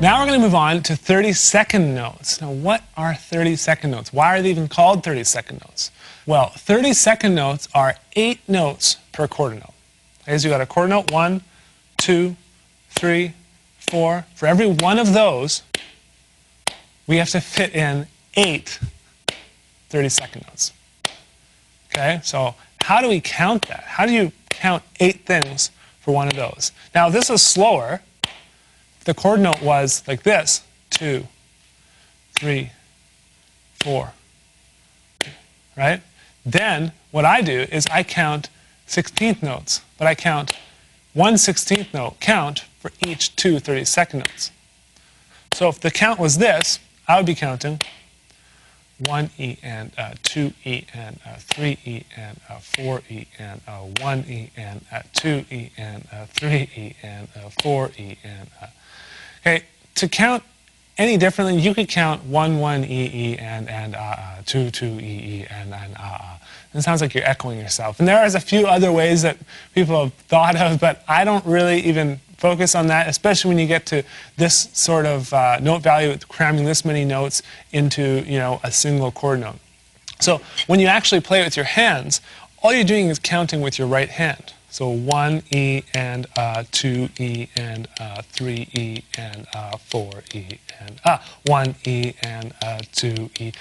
Now we're going to move on to 30-second notes. Now, what are 30-second notes? Why are they even called 30-second notes? Well, 30-second notes are 8 notes per quarter note. Okay, so you got a quarter note, 1, 2, 3, 4. For every one of those, we have to fit in 8 30-second notes. Okay, so how do we count that? How do you count 8 things for one of those? Now, this is slower. The chord note was like this, 2, 3, 4, right? Then what I do is I count 16th notes, but I count 1 16th note count for each 2 30-second notes. So if the count was this, I would be counting 1E and 2E and 3E and 4E and 1E and 2E and 3E and 4E and okay, to count any differently, you could count 1 1E and 2 2E and It sounds like you're echoing yourself. And there is a few other ways that people have thought of, but I don't really even focus on that, especially when you get to this sort of note value, cramming this many notes into, you know, a single chord note. So when you actually play with your hands, all you're doing is counting with your right hand. So 1E and 2E and 3E and 4E and 1E and 2E,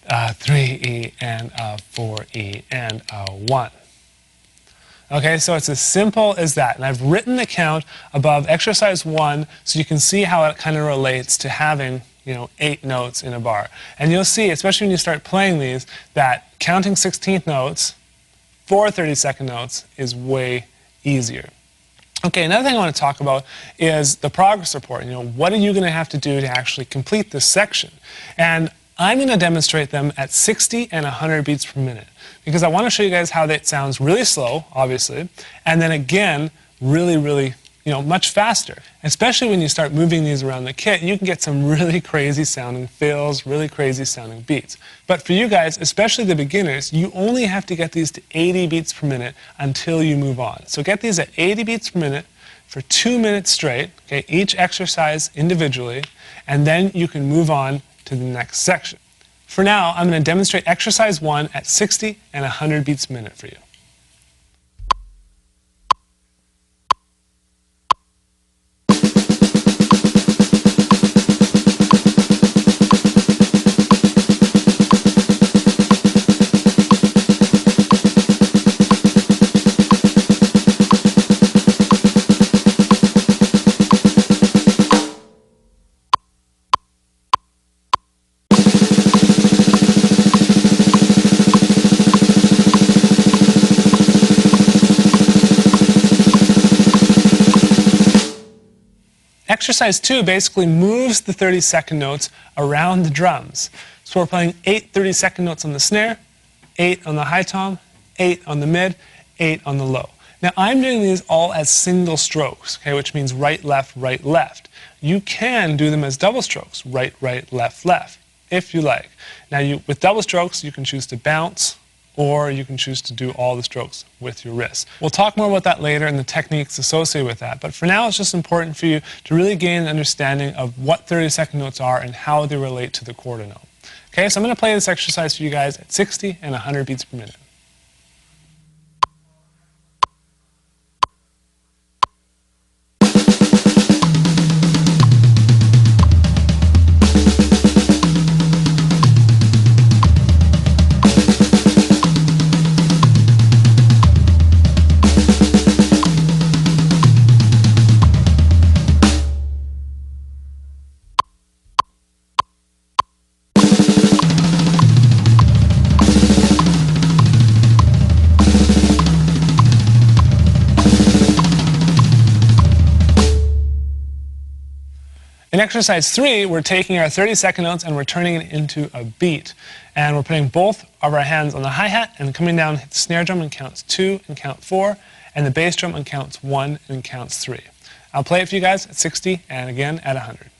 3E and 4E and 1. Okay, so it's as simple as that. And I've written the count above exercise 1 so you can see how it kind of relates to having, you know, 8 notes in a bar. And you'll see, especially when you start playing these, that counting 16th notes for 30-second notes is way easier. Okay, another thing I want to talk about is the progress report. You know, what are you going to have to do to actually complete this section? And I'm going to demonstrate them at 60 and 100 beats per minute because I want to show you guys how that sounds really slow, obviously, and then again, really, you know, much faster. Especially when you start moving these around the kit, you can get some really crazy sounding fills, really crazy sounding beats. But for you guys, especially the beginners, you only have to get these to 80 beats per minute until you move on. So get these at 80 beats per minute for 2 minutes straight, okay, each exercise individually, and then you can move on to the next section. For now, I'm going to demonstrate exercise 1 at 60 and 100 beats per minute for you. Exercise 2 basically moves the 30-second notes around the drums. So we're playing 8 30-second notes on the snare, 8 on the high tom, 8 on the mid, 8 on the low. Now I'm doing these all as single strokes, okay, which means right, left, right, left. You can do them as double strokes, right, right, left, left, if you like. Now with double strokes, you can choose to bounce, or you can choose to do all the strokes with your wrists. We'll talk more about that later and the techniques associated with that, but for now it's just important for you to really gain an understanding of what 30-second notes are and how they relate to the quarter note. Okay, so I'm going to play this exercise for you guys at 60 and 100 beats per minute. In exercise 3, we're taking our 30-second notes and we're turning it into a beat. And we're putting both of our hands on the hi-hat and coming down, hit the snare drum and counts 2 and count 4, and the bass drum and counts 1 and counts 3. I'll play it for you guys at 60 and again at 100.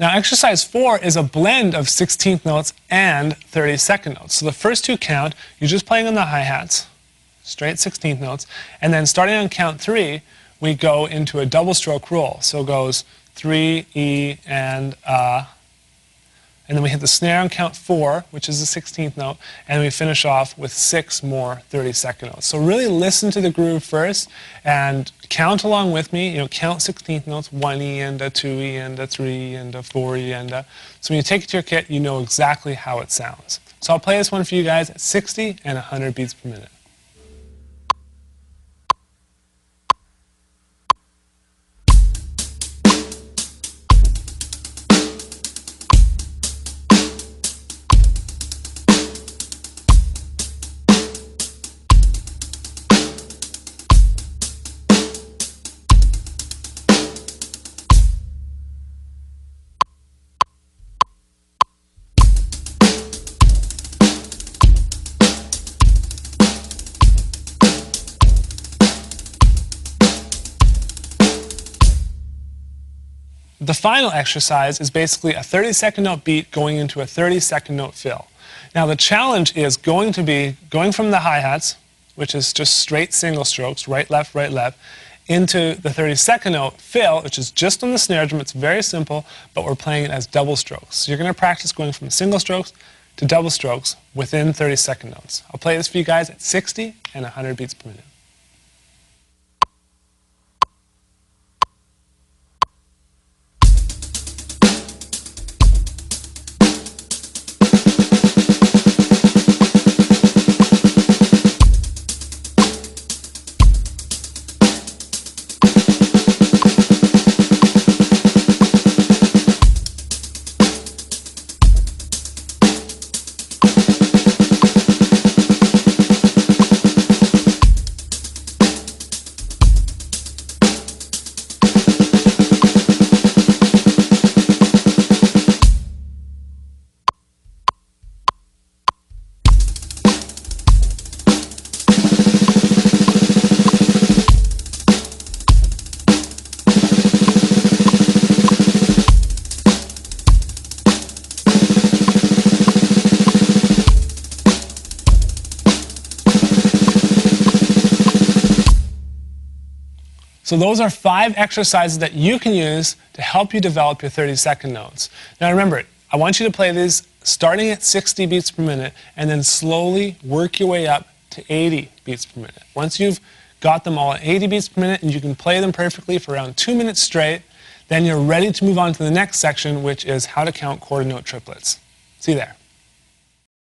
Now, exercise 4 is a blend of 16th notes and 32nd notes. So the first two count, you're just playing on the hi-hats, straight 16th notes, and then starting on count 3, we go into a double stroke roll. So it goes 3, E, and then we hit the snare on count 4, which is the 16th note, and we finish off with 6 more 32nd notes. So really listen to the groove first and count along with me. Count 16th notes, 1 E and a 2 E and a 3 E and a 4 E and a. So when you take it to your kit, you know exactly how it sounds. So I'll play this one for you guys at 60 and 100 beats per minute. The final exercise is basically a 30-second note beat going into a 30-second note fill. Now the challenge is going to be going from the hi-hats, which is just straight single strokes, right, left, into the 30-second note fill, which is just on the snare drum. It's very simple, but we're playing it as double strokes. So you're going to practice going from single strokes to double strokes within 30-second notes. I'll play this for you guys at 60 and 100 beats per minute. So those are 5 exercises that you can use to help you develop your 30-second notes. Now remember, I want you to play these starting at 60 beats per minute and then slowly work your way up to 80 beats per minute. Once you've got them all at 80 beats per minute and you can play them perfectly for around 2 minutes straight, then you're ready to move on to the next section, which is how to count quarter note triplets. See you there.